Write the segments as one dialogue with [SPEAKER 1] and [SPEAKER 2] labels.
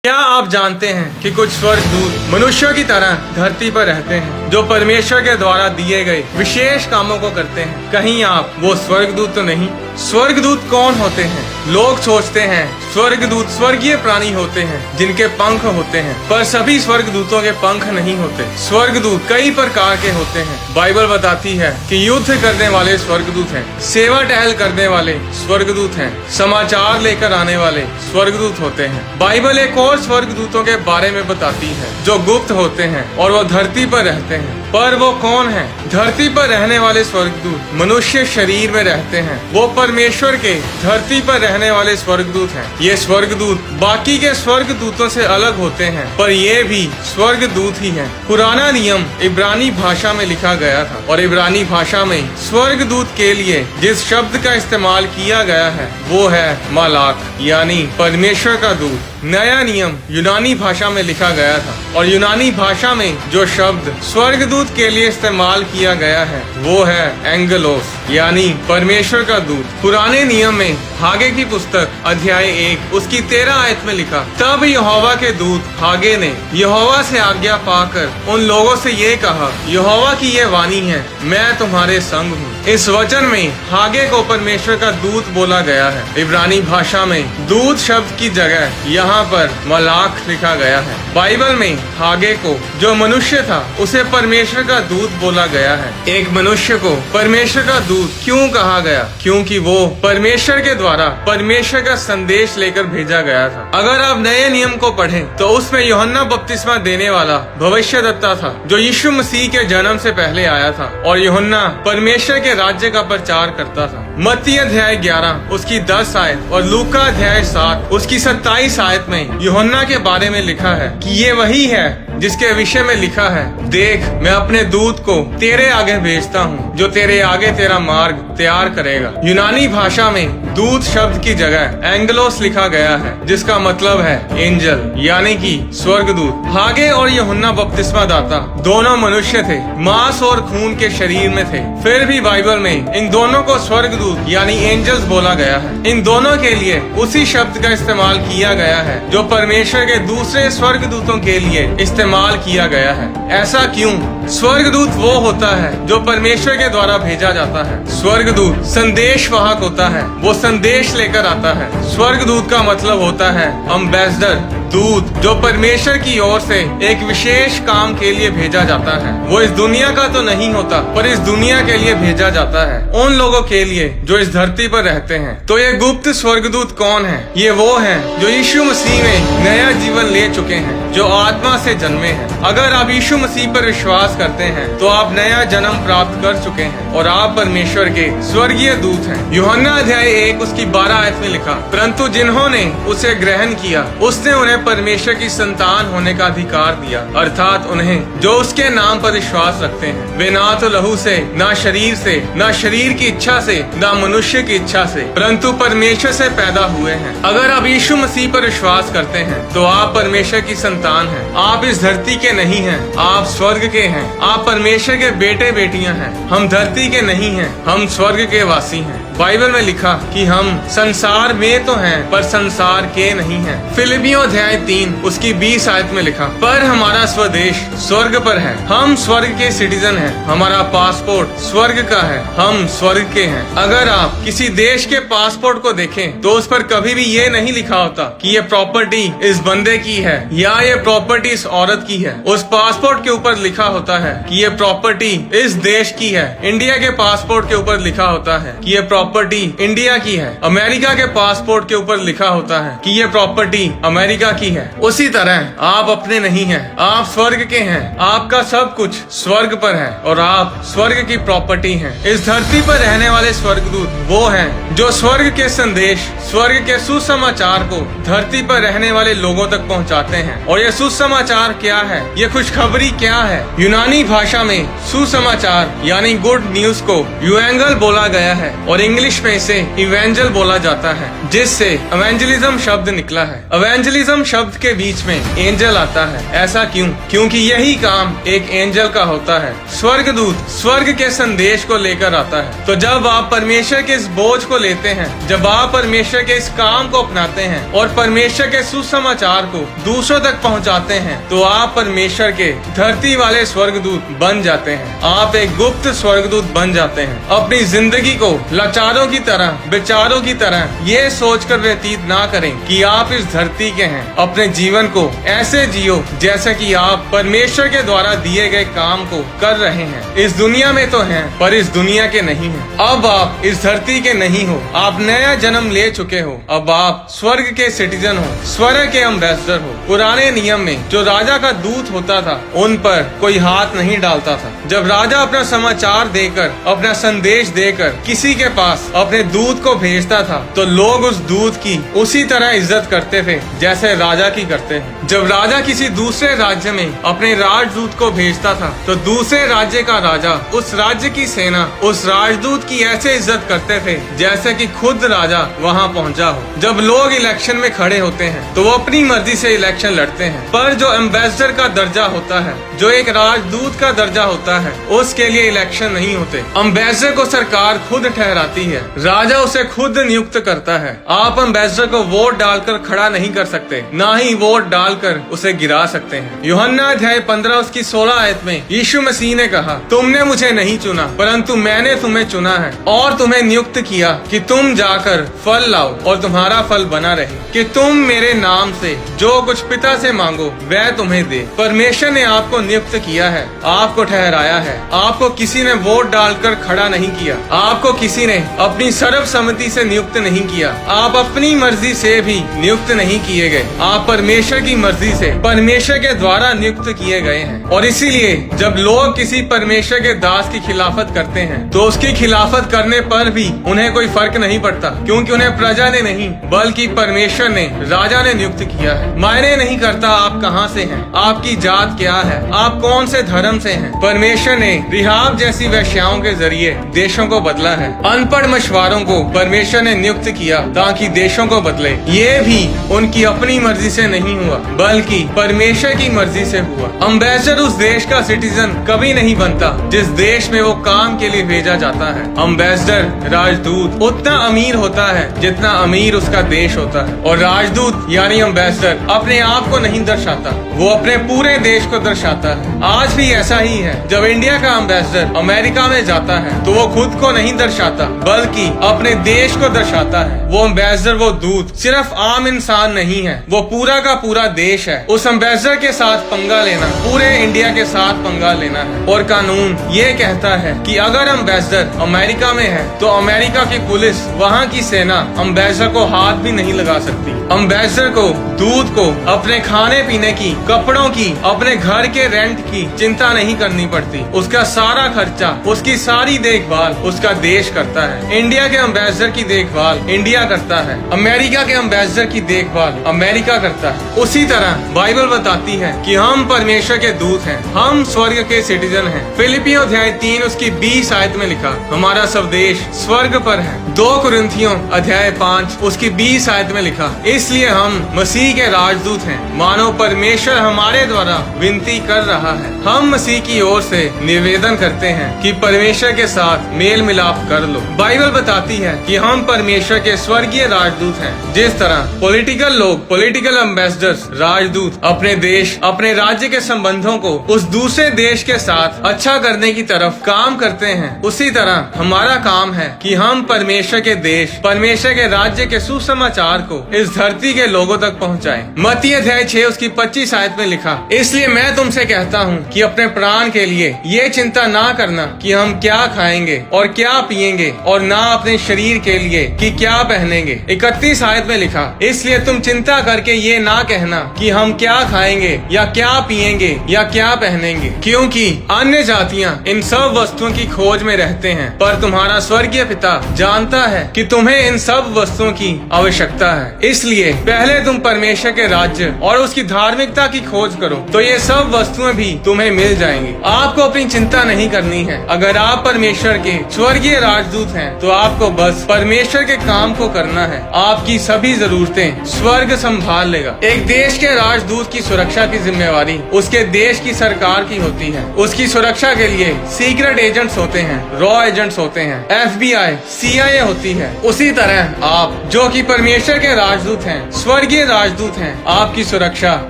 [SPEAKER 1] क्या आप जानते हैं कि कुछ स्वर्गदूत मनुष्यों की तरह धरती पर रहते हैं जो परमेश्वर के द्वारा दिए गए विशेष कामों को करते हैं। कहीं आप वो स्वर्गदूत तो नहीं। स्वर्गदूत कौन होते हैं? लोग सोचते हैं स्वर्गदूत स्वर्गीय प्राणी होते हैं जिनके पंख होते हैं, पर सभी स्वर्गदूतों के पंख नहीं होते। स्वर्गदूत कई प्रकार के होते हैं। बाइबल बताती है कि युद्ध करने वाले स्वर्गदूत हैं, सेवा टहल करने वाले स्वर्गदूत हैं, समाचार लेकर आने वाले स्वर्गदूत होते हैं। बाइबल एक और स्वर्गदूतों के बारे में बताती है जो गुप्त होते हैं और वो धरती पर रहते हैं। पर वो कौन है? धरती पर रहने वाले स्वर्गदूत मनुष्य शरीर में रहते हैं। वो परमेश्वर के धरती पर रहने वाले स्वर्गदूत हैं। ये स्वर्गदूत बाकी के स्वर्गदूतों से अलग होते हैं, पर ये भी स्वर्गदूत ही हैं। पुराना नियम इब्रानी भाषा में लिखा गया था और इब्रानी भाषा में स्वर्गदूत के लिए जिस शब्द का इस्तेमाल किया गया है वो है मालाक, यानी परमेश्वर का दूत। नया नियम यूनानी भाषा में लिखा गया था और यूनानी भाषा में जो शब्द स्वर्गदूत के लिए इस्तेमाल किया गया है वो है एंगेलोस, यानी परमेश्वर का दूत। पुराने नियम में हागे की पुस्तक अध्याय 1 उसकी 13 आयत में लिखा, तब यहोवा के दूत हागे ने यहोवा से आज्ञा पाकर उन लोगों से ये कहा, यहोवा की ये वाणी है, मैं तुम्हारे संग हूँ। इस वचन में हागे को परमेश्वर का दूत बोला गया है। इब्रानी भाषा में दूत शब्द की जगह यहाँ पर मलाक लिखा गया है। बाइबल में हागे को जो मनुष्य था उसे परमेश्वर का दूत बोला गया है। एक मनुष्य को परमेश्वर का दूत क्यों कहा गया? क्योंकि वो परमेश्वर के द्वारा परमेश्वर का संदेश लेकर भेजा गया था। अगर आप नए नियम को पढ़ें तो उसमें यूहन्ना बपतिस्मा देने वाला भविष्यद्वक्ता था जो यीशु मसीह के जन्म से पहले आया था और यूहन्ना परमेश्वर के राज्य का प्रचार करता था। मत्ती अध्याय 11 उसकी 10 आयत और लूका अध्याय 7 उसकी 27 आयत में यूहन्ना के बारे में लिखा है कि ये वही है जिसके विषय में लिखा है, देख मैं अपने दूत को तेरे आगे भेजता हूँ जो तेरे आगे तेरा मार्ग तैयार करेगा। यूनानी भाषा में दूत शब्द की जगह एंगेलोस लिखा गया है जिसका मतलब है एंजल, यानी कि स्वर्गदूत। हागे और यूहन्ना बपतिस्मा दाता दोनों मनुष्य थे, मांस और खून के शरीर में थे। फिर भी बाइबल में इन दोनों को स्वर्गदूत यानी एंजल्स बोला गया है। इन दोनों के लिए उसी शब्द का इस्तेमाल किया गया है जो परमेश्वर के दूसरे स्वर्गदूतों के लिए इस्तेमाल किया गया है। ऐसा क्यों? स्वर्गदूत वो होता है जो परमेश्वर के द्वारा भेजा जाता है। स्वर्गदूत संदेश वाहक होता है, वो संदेश लेकर आता है। स्वर्गदूत का मतलब होता है अम्बेसडर, दूत जो परमेश्वर की ओर से एक विशेष काम के लिए भेजा जाता है। वो इस दुनिया का तो नहीं होता, पर इस दुनिया के लिए भेजा जाता है, उन लोगों के लिए जो इस धरती पर रहते हैं। तो ये गुप्त स्वर्गदूत कौन है? ये वो हैं जो यीशु मसीह में नया जीवन ले चुके हैं, जो आत्मा से जन्मे हैं। अगर आप यीशु मसीह पर विश्वास करते हैं तो आप नया जन्म प्राप्त कर चुके हैं और आप परमेश्वर के स्वर्गीय दूत हैं। यूहन्ना अध्याय 1 उसकी 12 आयत में लिखा, परंतु जिन्होंने उसे ग्रहण किया उसने उन्हें परमेश्वर की संतान होने का अधिकार दिया, अर्थात उन्हें जो उसके नाम पर विश्वास रखते हैं। वे ना तो लहू से, ना शरीर से, ना शरीर की इच्छा से, ना मनुष्य की इच्छा से, परंतु परमेश्वर से पैदा हुए हैं। अगर आप यीशु मसीह पर विश्वास करते हैं तो आप परमेश्वर की संतान हैं। आप इस धरती के नहीं हैं, आप स्वर्ग के हैं। आप परमेश्वर के बेटे बेटियां हैं। हम धरती के नहीं हैं, हम स्वर्ग के वासी हैं। बाइबल में लिखा कि हम संसार में तो हैं पर संसार के नहीं हैं। फिलिपियों अध्याय 3 उसकी 20 आयत में लिखा, पर हमारा स्वदेश स्वर्ग पर है, हम स्वर्ग के सिटीजन हैं, हमारा पासपोर्ट स्वर्ग का है, हम स्वर्ग के हैं। अगर आप किसी देश के पासपोर्ट को देखें तो उस पर कभी भी ये नहीं लिखा होता कि ये प्रॉपर्टी इस बंदे की है या ये प्रॉपर्टी इस औरत की है। उस पासपोर्ट के ऊपर लिखा होता है कि ये प्रॉपर्टी इस देश की है। इंडिया के पासपोर्ट के ऊपर लिखा होता है कि ये प्रॉपर्टी इंडिया की है। अमेरिका के पासपोर्ट के ऊपर लिखा होता है कि ये प्रॉपर्टी अमेरिका की है। उसी तरह आप अपने नहीं हैं, आप स्वर्ग के हैं। आपका सब कुछ स्वर्ग पर है और आप स्वर्ग की प्रॉपर्टी हैं। इस धरती पर रहने वाले स्वर्गदूत वो हैं जो स्वर्ग के संदेश, स्वर्ग के सुसमाचार को धरती पर रहने वाले लोगों तक पहुंचाते हैं। और ये सुसमाचार क्या है? ये खुशखबरी क्या है? यूनानी भाषा में सुसमाचार यानी गुड न्यूज को यूएंगल बोला गया है और इंग्लिश में इसे इवेंजल बोला जाता है, जिससे एवेंजलिज्म शब्द निकला है। एवेंजलिज्म शब्द के बीच में एंजल आता है। ऐसा क्यों? क्योंकि यही काम एक एंजल का होता है। स्वर्गदूत स्वर्ग के संदेश को लेकर आता है। तो जब आप परमेश्वर के इस बोझ को लेते हैं, जब आप परमेश्वर के इस काम को अपनाते हैं और परमेश्वर के सुसमाचार को दूसरों तक पहुंचाते हैं, तो आप परमेश्वर के धरती वाले स्वर्गदूत बन जाते हैं। आप एक गुप्त स्वर्गदूत बन जाते हैं। अपनी जिंदगी को लाचारों की तरह, बेचारों की तरह ये सोचकर व्यतीत ना करें कि आप इस धरती के हैं। अपने जीवन को ऐसे जियो जैसे कि आप परमेश्वर के द्वारा दिए गए काम को कर रहे हैं। इस दुनिया में तो हैं, पर इस दुनिया के नहीं हैं। अब आप इस धरती के नहीं हो, आप नया जन्म ले चुके हो। अब आप स्वर्ग के सिटीजन हो, स्वर्ग के एम्बेसडर हो। पुराने नियम में जो राजा का दूत होता था, उन पर कोई हाथ नहीं डालता था। जब राजा अपना समाचार देकर, अपना संदेश देकर किसी के पास अपने दूत को भेजता था, तो लोग उस दूत की उसी तरह इज्जत करते थे जैसे राजा की करते हैं। जब राजा किसी दूसरे राज्य में अपने राजदूत को भेजता था, तो दूसरे राज्य का राजा, उस राज्य की सेना उस राजदूत की ऐसे इज्जत करते थे जैसे कि खुद राजा वहां पहुंचा हो। जब लोग इलेक्शन में खड़े होते हैं तो वो अपनी मर्जी से इलेक्शन लड़ते हैं, पर जो एम्बेसडर का दर्जा होता है, जो एक राजदूत का दर्जा होता है, उसके लिए इलेक्शन नहीं होते। एम्बेसडर को सरकार खुद ठहराती है, राजा उसे खुद नियुक्त करता है। आप एम्बेसडर को वोट डालकर खड़ा नहीं कर सकते, ना ही वोट डालकर उसे गिरा सकते हैं। यूहन्ना अध्याय 15 उसकी 16 आयत में यीशु मसीह ने कहा, तुमने मुझे नहीं चुना, परंतु मैंने तुम्हें चुना है और तुम्हें नियुक्त किया कि तुम जाकर फल लाओ और तुम्हारा फल बना रहे, कि तुम मेरे नाम से जो कुछ पिता से मांगो वह तुम्हें दे। परमेश्वर ने आपको नियुक्त किया है, आपको ठहराया है। आपको किसी ने वोट डालकर खड़ा नहीं किया, आपको किसी ने अपनी सर्वसम्मति से नियुक्त नहीं किया, आप अपनी मर्जी से भी नियुक्त नहीं किए गए। आप परमेश्वर की मर्जी से, परमेश्वर के द्वारा नियुक्त किए गए हैं। और इसीलिए जब लोग किसी परमेश्वर के दास की खिलाफत करते हैं, तो उसकी खिलाफत करने पर भी उन्हें कोई फर्क नहीं पड़ता, क्योंकि उन्हें प्रजा ने नहीं बल्कि परमेश्वर ने, राजा ने नियुक्त किया है। मायने नहीं करता आप कहां से हैं, आपकी जात क्या है, आप कौन से धर्म से हैं। परमेश्वर ने रिहाब जैसी वेश्याओं के जरिए देशों को बदला है। अनपढ़ मछुआरों को परमेश्वर ने नियुक्त किया ताकि देशों को बदले। ये भी उनकी अपनी मर्जी से नहीं हुआ, बल्कि परमेश्वर की मर्जी से हुआ। एम्बेसडर उस देश का सिटीजन कभी नहीं बनता जिस देश में वो काम के लिए भेजा जाता है। एम्बेसडर, राजदूत उतना अमीर होता है जितना अमीर उसका देश होता है। और राजदूत यानी एम्बेसडर अपने आप को नहीं दर्शाता, वो अपने पूरे देश को दर्शाता है। आज भी ऐसा ही है। जब इंडिया का एम्बेसडर अमेरिका में जाता है, तो वो खुद को नहीं दर्शाता, बल्कि अपने देश को दर्शाता है। वो एम्बेसडर, वो दूत सिर्फ आम इंसान नहीं है, वो पूरा का पूरा देश है। उस एम्बेसडर के साथ पंगा लेना पूरे इंडिया के साथ पंगा लेना है। और कानून ये कहता है कि अगर एम्बेसडर अमेरिका में है, तो अमेरिका की पुलिस, वहाँ की सेना एम्बेसडर को हाथ भी नहीं लगा सकती। एम्बेसडर को, दूत को अपने खाने पीने की, कपड़ों की, अपने घर के रेंट की चिंता नहीं करनी पड़ती। उसका सारा खर्चा, उसकी सारी देखभाल उसका देश करता है। इंडिया के एम्बेसडर की देखभाल इंडिया करता है, अमेरिका के एम्बेसडर की देखभाल अमेरिका करता है। उसी तरह बाइबल बताती है कि हम परमेश्वर के दूत हैं, हम स्वर्ग के सिटीजन हैं। फिलिपियों अध्याय 3 उसकी 20 आयत में लिखा, हमारा स्वदेश स्वर्ग पर है। 2 कुरिन्थियों अध्याय 5 उसकी 20 आयत में लिखा, इसलिए हम मसीह के राजदूत हैं, मानो परमेश्वर हमारे द्वारा विनती कर रहा है। हम मसीह की ओर से निवेदन करते हैं कि परमेश्वर के साथ मेल मिलाप कर लो। बाइबल बताती है कि हम परमेश्वर के स्वर्गीय राजदूत हैं। जिस तरह पॉलिटिकल लोग, पॉलिटिकल एम्बेसडर्स, राजदूत अपने देश, अपने राज्य के संबंधों को उस दूसरे देश के साथ अच्छा करने की तरफ काम करते हैं, उसी तरह हमारा काम है कि हम परमेश्वर के देश, परमेश्वर के राज्य के सुसमाचार को इस धरती के लोगों तक पहुंचाएं। मत्ती अध्याय 6 उसकी 25 आयत में लिखा, इसलिए मैं तुमसे कहता हूँ कि अपने प्राण के लिए ये चिंता ना करना कि हम क्या खाएंगे और क्या पिएंगे, और ना अपने शरीर के लिए कि क्या पहनेंगे। 31 आयत में लिखा, इसलिए तुम चिंता करके ये ना कहना कि हम क्या खाएंगे या क्या पिएंगे या क्या पहनेंगे, क्योंकि अन्य जातियाँ इन सब वस्तुओं की खोज में रहते हैं, पर तुम्हारा स्वर्गीय पिता जानता है कि तुम्हें इन सब वस्तुओं की आवश्यकता है। इसलिए इसलिए पहले तुम परमेश्वर के राज्य और उसकी धार्मिकता की खोज करो, तो ये सब वस्तुएं भी तुम्हें मिल जाएंगी। आपको अपनी चिंता नहीं करनी है। अगर आप परमेश्वर के स्वर्गीय राजदूत हैं, तो आपको बस परमेश्वर के काम को करना है। आपकी सभी जरूरतें स्वर्ग संभाल लेगा। एक देश के राजदूत की सुरक्षा की जिम्मेवारी उसके देश की सरकार की होती है। उसकी सुरक्षा के लिए सीक्रेट एजेंट्स होते हैं, रॉ एजेंट्स होते हैं, FBI, CIA होती है। उसी तरह आप जो कि परमेश्वर के राजदूत हैं, स्वर्गीय राजदूत हैं, आपकी सुरक्षा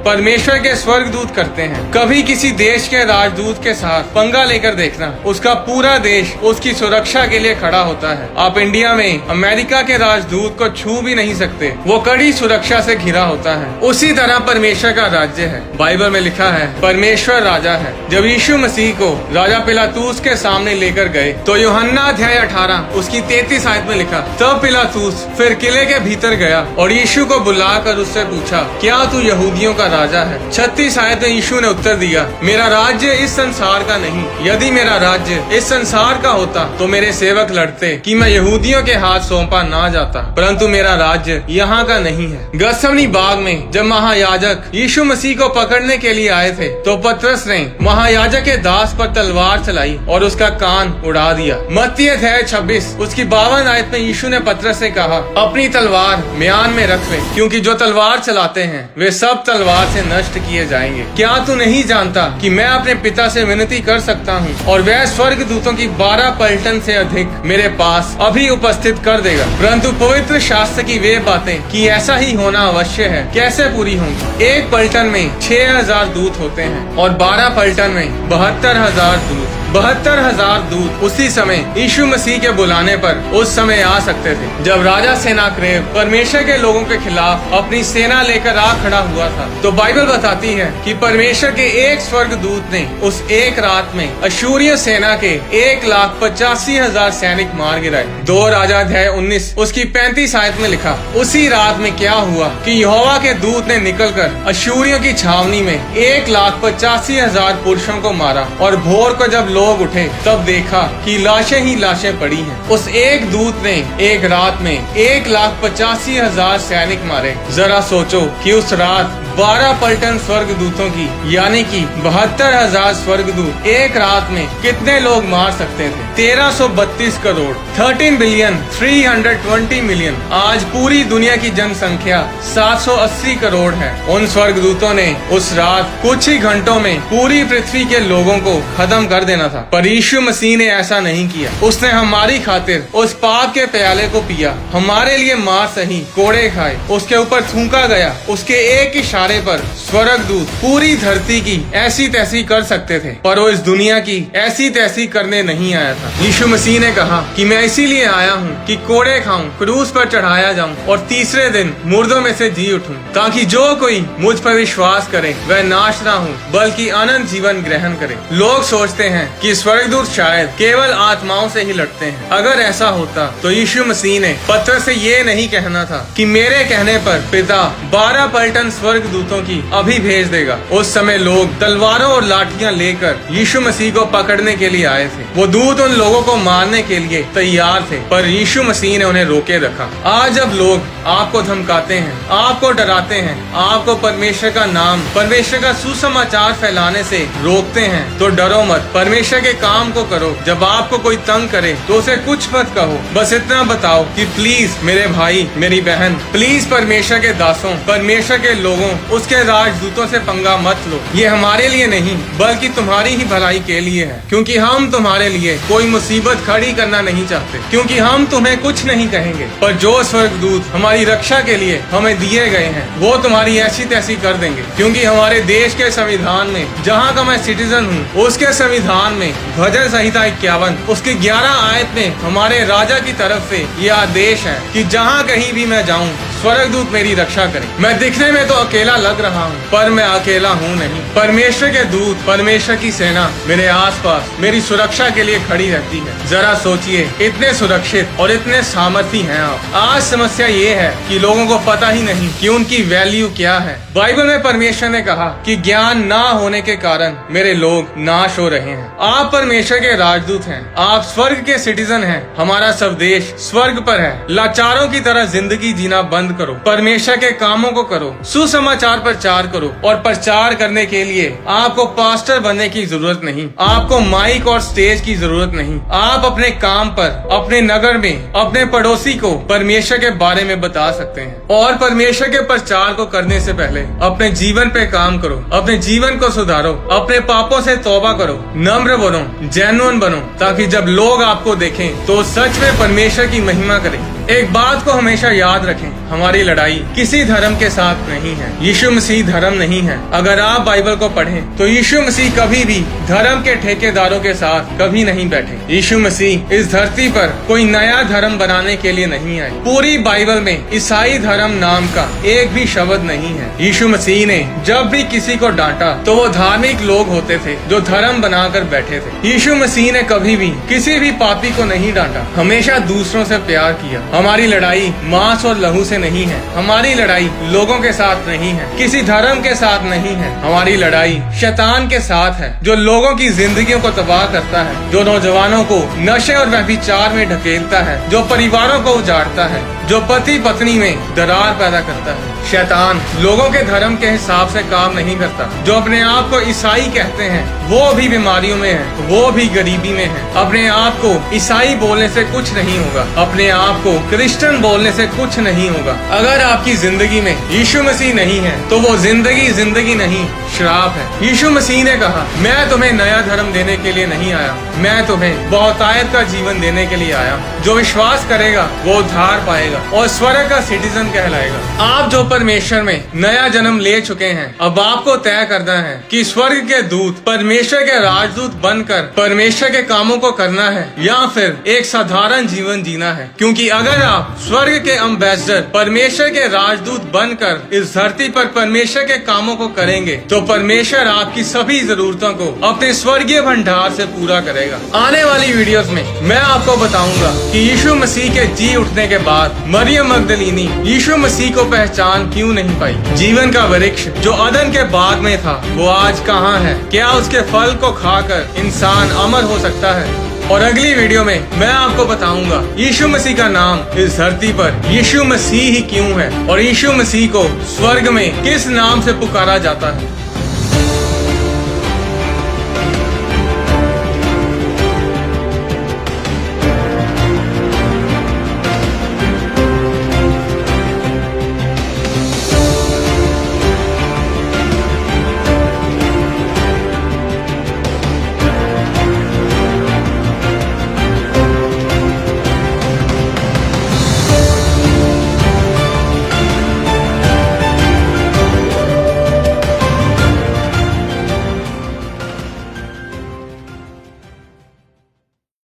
[SPEAKER 1] परमेश्वर के स्वर्गदूत करते हैं। कभी किसी देश के राजदूत के साथ पंगा लेकर देखना, उसका पूरा देश उसकी सुरक्षा के लिए खड़ा होता है। आप इंडिया में अमेरिका के राजदूत को छू भी नहीं सकते, वो कड़ी सुरक्षा से घिरा होता है। उसी तरह परमेश्वर का राज्य है। बाइबल में लिखा है परमेश्वर राजा है। जब यीशु मसीह को राजा पिलातूस के सामने लेकर गए, तो यूहन्ना अध्याय 18 उसकी 33 आयत में लिखा, तब पिलातूस फिर किले के भीतर गया और यीशु को बुलाकर उससे पूछा, क्या तू यहूदियों का राजा है? 36 आयत में यीशु ने उत्तर दिया, मेरा राज्य इस संसार का नहीं। यदि मेरा राज्य इस संसार का होता, तो मेरे सेवक लड़ते कि मैं यहूदियों के हाथ सौंपा ना जाता, परंतु मेरा राज्य यहाँ का नहीं है। गत्समनी बाग में जब महायाजक यीशु मसीह को पकड़ने के लिए आए थे, तो पतरस ने महायाजक के दास पर तलवार चलाई और उसका कान उड़ा दिया। मत्ती अध्याय 26 उसकी 52 आयत में यीशु ने पतरस से कहा, अपनी तलवार म्यान में रख ले, क्योंकि जो तलवार चलाते हैं वे सब तलवार से नष्ट किए जाएंगे। क्या तू नहीं जानता कि मैं अपने पिता से विनती कर सकता हूँ और वह स्वर्गदूतों की 12 पलटन से अधिक मेरे पास अभी उपस्थित कर देगा? परंतु पवित्र शास्त्र की वे बातें कि ऐसा ही होना अवश्य है कैसे पूरी होंगी? एक पलटन में 6000 दूत होते हैं और 12 पलटन में 72,000 दूत। 72,000 दूत उसी समय यीशु मसीह के बुलाने पर उस समय आ सकते थे, जब राजा सेनाक्रेव परमेश्वर के लोगों के खिलाफ अपनी सेना लेकर आ खड़ा हुआ था। तो बाइबल बताती है कि परमेश्वर के एक स्वर्गदूत ने उस एक रात में अशूरिय सेना के 1,85,000 सैनिक मार गिराए। 2 राजा अध्याय 19 उसकी 35 आयत में लिखा, उसी रात में क्या हुआ कि यहोवा के दूत ने निकलकर अशूरियों की छावनी में 1,85,000 पुरुषों को मारा, और भोर को जब लोग उठे तब देखा कि लाशें ही लाशें पड़ी हैं। उस एक दूत ने एक रात में 1,85,000 सैनिक मारे। जरा सोचो कि उस रात 12 पलटन स्वर्गदूतों की यानी कि 72,000 स्वर्गदूत एक रात में कितने लोग मार सकते थे? 1332 करोड़ 13 बिलियन 320 मिलियन। आज पूरी दुनिया की जनसंख्या 780 करोड़ है। उन स्वर्गदूतों ने उस रात कुछ ही घंटों में पूरी पृथ्वी के लोगों को खत्म कर देना था, पर यीशु मसीह ने ऐसा नहीं किया। उसने हमारी खातिर उस पाप के प्याले को पिया, हमारे लिए मार सही, कोड़े खाए, उसके ऊपर थूका गया। उसके एक इशारे पर स्वर्गदूत पूरी धरती की ऐसी तैसी कर सकते थे, पर वो इस दुनिया की ऐसी तैसी करने नहीं आया था। यीशु मसीह ने कहा कि मैं इसीलिए आया हूँ कि कोड़े खाऊं, क्रूस पर चढ़ाया जाऊं और तीसरे दिन मुर्दों में से जी उठूं, ताकि जो कोई मुझ पर विश्वास करे वह नाश ना हो बल्कि अनंत जीवन ग्रहण करे। लोग सोचते हैं कि स्वर्गदूत शायद केवल आत्माओं से ही लड़ते हैं। अगर ऐसा होता तो यीशु मसीह ने पत्र से ये नहीं कहना था कि मेरे कहने पर पिता 12 पलटन स्वर्गदूतों की अभी भेज देगा। उस समय लोग तलवारों और लाठियां लेकर यीशु मसीह को पकड़ने के लिए आए थे। वो दूत उन लोगों को मारने के लिए तैयार थे, पर यीशु मसीह ने उन्हें रोके रखा। आज जब लोग आपको धमकाते हैं, आपको डराते हैं, आपको परमेश्वर का नाम, परमेश्वर का सुसमाचार फैलाने से रोकते हैं, तो डरो मत, परमेश्वर के काम को करो। जब आपको कोई तंग करे तो उसे कुछ मत कहो, बस इतना बताओ कि प्लीज मेरे भाई मेरी बहन, प्लीज परमेश्वर के दासों, परमेश्वर के लोगों, उसके राजदूतों से पंगा मत लो। ये हमारे लिए नहीं बल्कि तुम्हारी ही भलाई के लिए है, क्योंकि हम तुम्हारे लिए कोई मुसीबत खड़ी करना नहीं चाहते, क्योंकि हम तुम्हें कुछ नहीं कहेंगे, पर जो स्वर्गदूत हमारी रक्षा के लिए हमें दिए गए हैं वो तुम्हारी ऐसी तैसी कर देंगे। क्योंकि हमारे देश के संविधान में, जहाँ का मैं सिटीजन हूँ, उसके संविधान में भजन संहिता 51 उसकी 11 आयत में हमारे राजा की तरफ से यह आदेश है कि जहाँ कहीं भी मैं जाऊँ स्वर्गदूत मेरी रक्षा करें। मैं दिखने में तो अकेला अकेला लग रहा हूँ, पर मैं अकेला हूँ नहीं। परमेश्वर के दूत, परमेश्वर की सेना मेरे आसपास मेरी सुरक्षा के लिए खड़ी रहती है। जरा सोचिए, इतने सुरक्षित और इतने सामर्थी हैं आप। आज समस्या ये है कि लोगों को पता ही नहीं कि उनकी वैल्यू क्या है। बाइबल में परमेश्वर ने कहा कि ज्ञान ना होने के कारण मेरे लोग नाश हो रहे हैं। आप परमेश्वर के राजदूत हैं, आप स्वर्ग के सिटीजन हैं। हमारा सब देश स्वर्ग पर है। लाचारों की तरह जिंदगी जीना बंद करो, परमेश्वर के कामों को करो, सुसमाचार प्रचार करो। और प्रचार करने के लिए आपको पास्टर बनने की जरूरत नहीं, आपको माइक और स्टेज की जरूरत नहीं। आप अपने काम पर, अपने नगर में, अपने पड़ोसी को परमेश्वर के बारे में बता सकते हैं। और परमेश्वर के प्रचार को करने से पहले अपने जीवन पे काम करो, अपने जीवन को सुधारो, अपने पापों से तौबा करो, नम्र बनो, जेन्युइन बनो, ताकि जब लोग आपको देखें तो सच में परमेश्वर की महिमा करें। एक बात को हमेशा याद रखें, हमारी लड़ाई किसी धर्म के साथ नहीं है। यीशु मसीह धर्म नहीं है। अगर आप बाइबल को पढ़ें तो यीशु मसीह कभी भी धर्म के ठेकेदारों के साथ कभी नहीं बैठे। यीशु मसीह इस धरती पर कोई नया धर्म बनाने के लिए नहीं आए। पूरी बाइबल में ईसाई धर्म नाम का एक भी शब्द नहीं है। यीशु मसीह ने जब भी किसी को डांटा तो वो धार्मिक लोग होते थे जो धर्म बनाकर बैठे थे। यीशु मसीह ने कभी भी किसी भी पापी को नहीं डांटा, हमेशा दूसरों से प्यार किया। हमारी लड़ाई मांस और लहू से नहीं है, हमारी लड़ाई लोगों के साथ नहीं है, किसी धर्म के साथ नहीं है। हमारी लड़ाई शैतान के साथ है, जो लोगों की जिंदगियों को तबाह करता है, जो नौजवानों को नशे और व्यभिचार में ढकेलता है, जो परिवारों को उजाड़ता है, जो पति पत्नी में दरार पैदा करता है। शैतान लोगों के धर्म के हिसाब से काम नहीं करता। जो अपने आप को ईसाई कहते हैं वो भी बीमारियों में है, वो भी गरीबी में है। अपने आप को ईसाई बोलने से कुछ नहीं होगा, अपने आप को क्रिश्चियन बोलने से कुछ नहीं होगा। अगर आपकी जिंदगी में यीशु मसीह नहीं है तो वो जिंदगी नहीं, श्राप है। यीशु मसीह ने कहा, मैं तुम्हें नया धर्म देने के लिए नहीं आया, मैं तुम्हें बहुतायत का जीवन देने के लिए आया। जो विश्वास करेगा वो उद्धार पाएगा और स्वर्ग का सिटीजन कहलाएगा। आप जो परमेश्वर में नया जन्म ले चुके हैं, अब आपको तय करना है कि स्वर्ग के दूत, परमेश्वर के राजदूत बनकर परमेश्वर के कामों को करना है या फिर एक साधारण जीवन जीना है। क्योंकि अगर आप स्वर्ग के एम्बेसडर, परमेश्वर के राजदूत बनकर इस धरती पर परमेश्वर के कामों को करेंगे तो परमेश्वर आपकी सभी जरूरतों को अपने स्वर्गीय भंडार से पूरा करेगा। आने वाली वीडियोस में मैं आपको बताऊंगा कि यीशु मसीह के जी उठने के बाद मरियम मगदलीनी यीशु मसीह को पहचान क्यों नहीं पाई। जीवन का वृक्ष जो अदन के बाग में था वो आज कहाँ है? क्या उसके फल को खाकर इंसान अमर हो सकता है? और अगली वीडियो में मैं आपको बताऊंगा यीशु मसीह का नाम इस धरती पर यीशु मसीह ही क्यों है और यीशु मसीह को स्वर्ग में किस नाम से पुकारा जाता है।